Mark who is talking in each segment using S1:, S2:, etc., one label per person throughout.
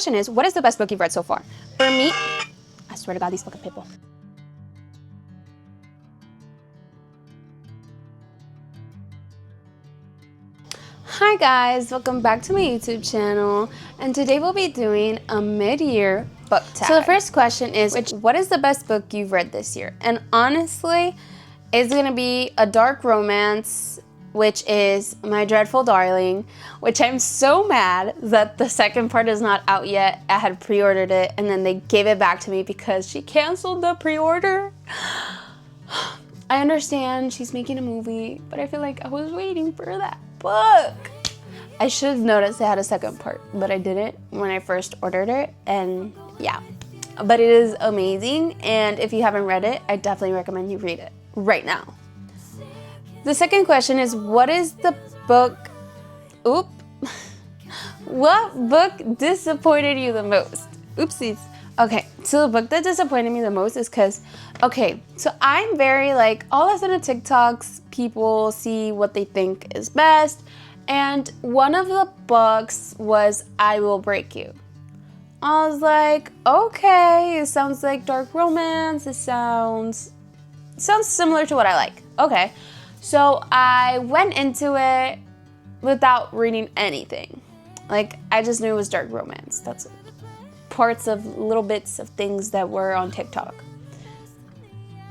S1: question is, what is the best book you've read so far? For me, I swear to God, these fucking people. Hi guys, welcome back to my YouTube channel, and today we'll be doing a mid-year book tag. So the first question is, what is the best book you've read this year? And honestly, it's gonna be a dark romance, which is My Dreadful Darling, which I'm so mad that the second part is not out yet. I had pre-ordered it and then they gave it back to me because she canceled the pre-order. I understand she's making a movie, but I feel like I was waiting for that book. I should have noticed it had a second part, but I didn't when I first ordered it, and yeah. But it is amazing, and if you haven't read it, I definitely recommend you read it right now. The second question is, what is the book, what book disappointed you the most? Oopsies. Okay, so the book that disappointed me the most is because, okay, so I'm very like, all I send to TikToks, people see what they think is best, and one of the books was I Will Break You. I was like, okay, it sounds like dark romance, it sounds similar to what I like. Okay, so I went into it without reading anything. Like, I just knew it was dark romance, that's it. Parts of little bits of things that were on TikTok.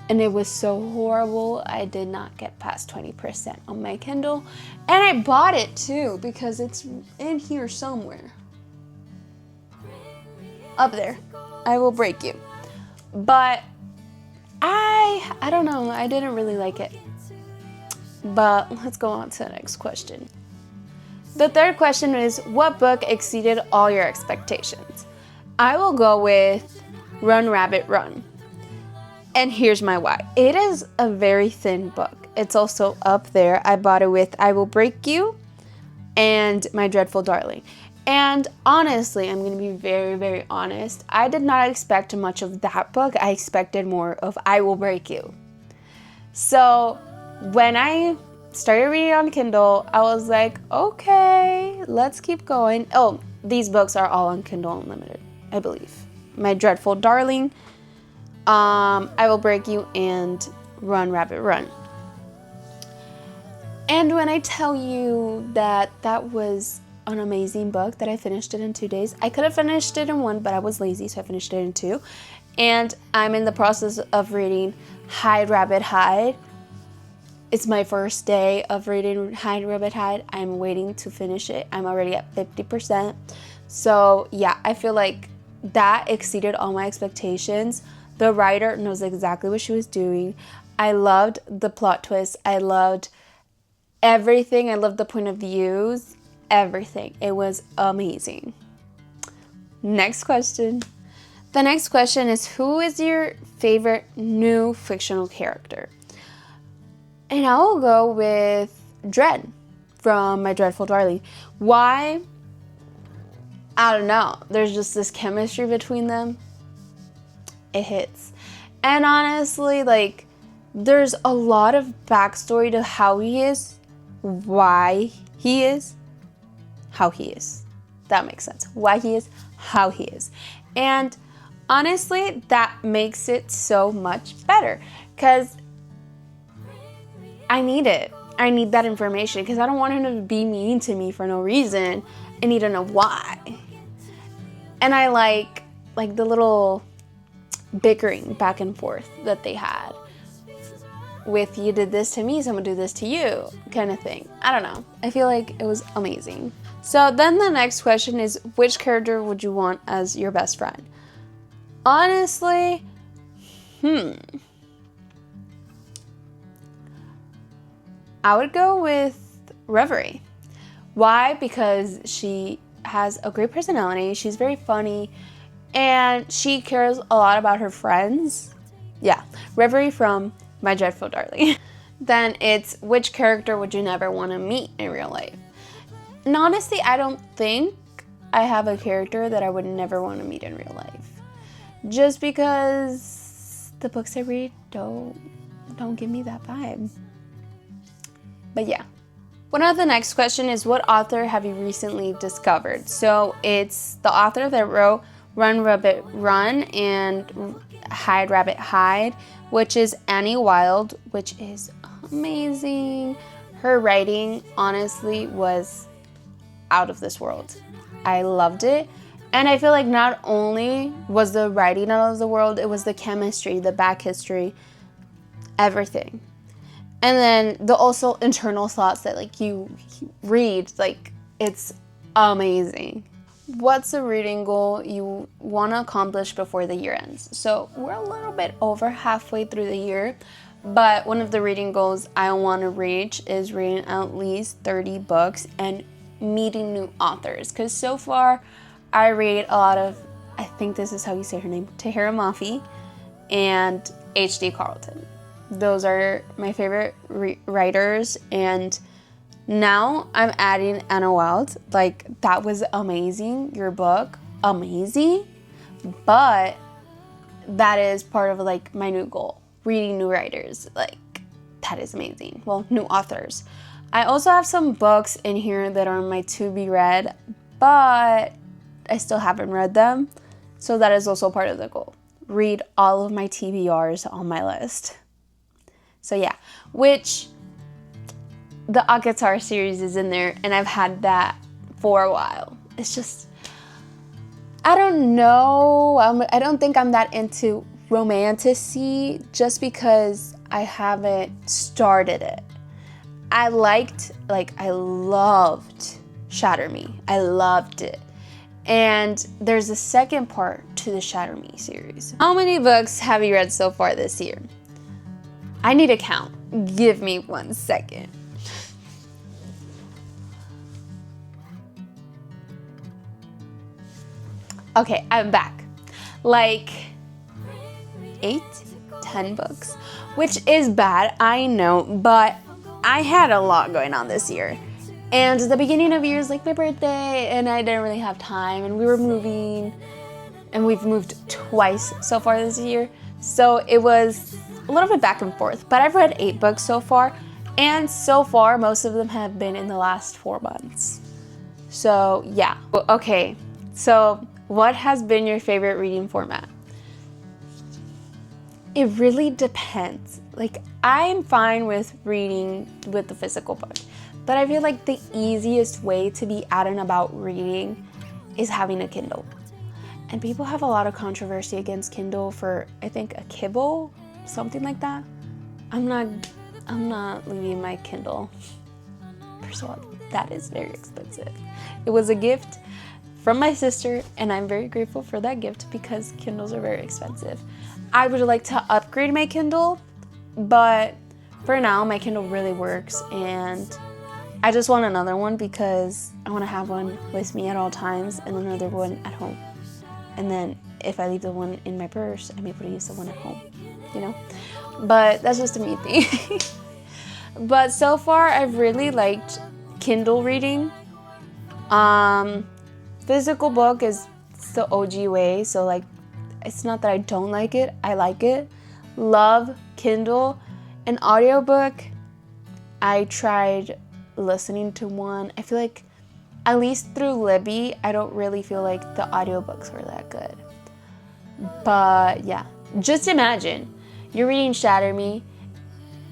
S1: And it was so horrible, I did not get past 20% on my Kindle. And I bought it too, because it's in here somewhere. Up there. I Will Break You. But I don't know, I didn't really like it. But let's go on to the next question. The third question is, what book exceeded all your expectations? I will go with Run Rabbit Run. And here's my why. It is a very thin book. It's also up there. I bought it with I Will Break You and My Dreadful Darling. And honestly, I'm going to be very, very honest. I did not expect much of that book. I expected more of I Will Break You. So when I started reading on Kindle, I was like, okay, let's keep going. Oh, these books are all on Kindle Unlimited, I believe. My Dreadful Darling, I Will Break You, and Run Rabbit Run. And when I tell you that that was an amazing book, that I finished it in 2 days, I could have finished it in one, but I was lazy, so I finished it in 2. And I'm in the process of reading Hide Rabbit Hide. It's my first day of reading Hide Rabbit Hide. I'm waiting to finish it. I'm already at 50%. So yeah, I feel like that exceeded all my expectations. The writer knows exactly what she was doing. I loved the plot twist. I loved everything. I loved the point of views. Everything. It was amazing. Next question. The next question is, who is your favorite new fictional character? And I will go with Dread from My Dreadful Darling. Why? I don't know. There's just this chemistry between them. It hits. And honestly, like, there's a lot of backstory to how he is, why he is, how he is. That makes sense. Why he is, how he is. And honestly, that makes it so much better, because I need it. I need that information because I don't want him to be mean to me for no reason. I need to know why. And I like the little bickering back and forth that they had with, you did this to me, so I'm gonna do this to you, kind of thing. I don't know. I feel like it was amazing. So then the next question is, which character would you want as your best friend? Honestly, I would go with Reverie. Why? Because she has a great personality, she's very funny, and she cares a lot about her friends. Yeah, Reverie from My Dreadful Darling. Then it's, which character would you never want to meet in real life? And honestly, I don't think I have a character that I would never want to meet in real life. Just because the books I read don't give me that vibe. But yeah, One of the next question is, what author have you recently discovered? So it's the author that wrote Run Rabbit Run and Hide Rabbit Hide, which is Annie Wilde, which is amazing. Her writing honestly was out of this world. I loved it. And I feel like not only was the writing out of the world, it was the chemistry, the back history, everything. And then the also internal thoughts that like you read, like it's amazing. What's a reading goal you want to accomplish before the year ends? So we're a little bit over halfway through the year, but one of the reading goals I want to reach is reading at least 30 books and meeting new authors. Because so far I read a lot of, I think this is how you say her name, Tahira Mafi and H.D. Carlton. Those are my favorite writers, and now I'm adding Anna Wilde. Like, that was amazing, your book, amazing, but that is part of like my new goal, reading new writers. Like, that is amazing. Well, new authors. I also have some books in here that are my to be read, but I still haven't read them, so that is also part of the goal. Read all of my TBRs on my list. So yeah, which the Akatar series is in there, and I've had that for a while. It's just, I don't know. I don't think I'm that into romantasy just because I haven't started it. I loved Shatter Me. I loved it. And there's a second part to the Shatter Me series. How many books have you read so far this year? I need a count. Give me 1 second. Okay, I'm back. Like 8, 10 books, which is bad, I know, but I had a lot going on this year. And the beginning of the year is like my birthday, and I didn't really have time, and we were moving, and we've moved twice so far this year. So it was a little bit back and forth, but I've read 8 books so far, and so far most of them have been in the last 4 months. So yeah. Okay, so what has been your favorite reading format? It really depends. Like, I'm fine with reading with the physical book, but I feel like the easiest way to be out and about reading is having a Kindle. And people have a lot of controversy against Kindle for, I think, a kibble, something like that. I'm not leaving my Kindle. First of all, that is very expensive. It was a gift from my sister, and I'm very grateful for that gift because Kindles are very expensive. I would like to upgrade my Kindle, but for now, my Kindle really works, and I just want another one because I want to have one with me at all times and another one at home. And then if I leave the one in my purse, I'm able to use the one at home, you know? But that's just a me thing. But so far, I've really liked Kindle reading. Physical book is the OG way, so like, it's not that I don't like it, I like it. Love Kindle. An audiobook, I tried listening to one. I feel like, at least through Libby, I don't really feel like the audiobooks were that good. But yeah, just imagine, you're reading Shatter Me,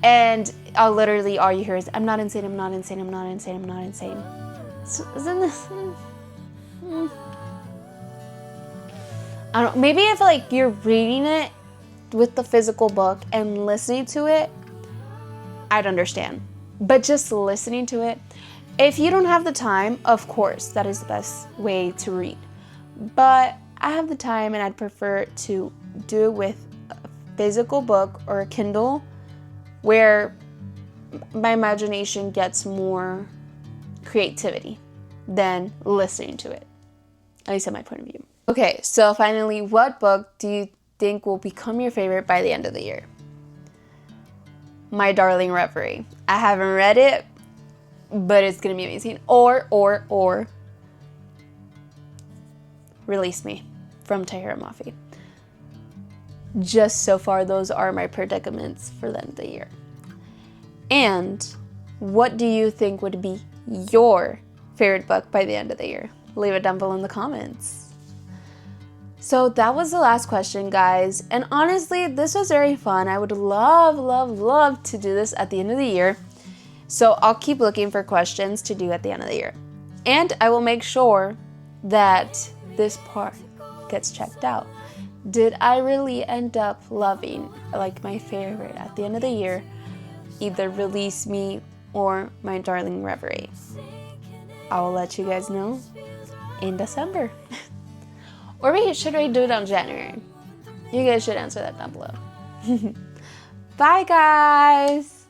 S1: and literally all you hear is, I'm not insane, I'm not insane, I'm not insane, I'm not insane. So, isn't this... I don't know, maybe if like you're reading it with the physical book and listening to it, I'd understand. But just listening to it, if you don't have the time, of course, that is the best way to read. But I have the time, and I'd prefer to do it with a physical book or a Kindle where my imagination gets more creativity than listening to it, at least at my point of view. Okay, so finally, what book do you think will become your favorite by the end of the year? My Darling Reverie. I haven't read it, but it's gonna be amazing. Or Release Me from Tahira Mafi. Just so far, those are my predicaments for the end of the year. And what do you think would be your favorite book by the end of the year? Leave it down below in the comments. So that was the last question, guys. And honestly, this was very fun. I would love to do this at the end of the year. So I'll keep looking for questions to do at the end of the year. And I will make sure that this part gets checked out. Did I really end up loving like my favorite at the end of the year? Either Release Me or My Darling Reverie. I will let you guys know in December. Or wait, should I do it on January? You guys should answer that down below. Bye, guys!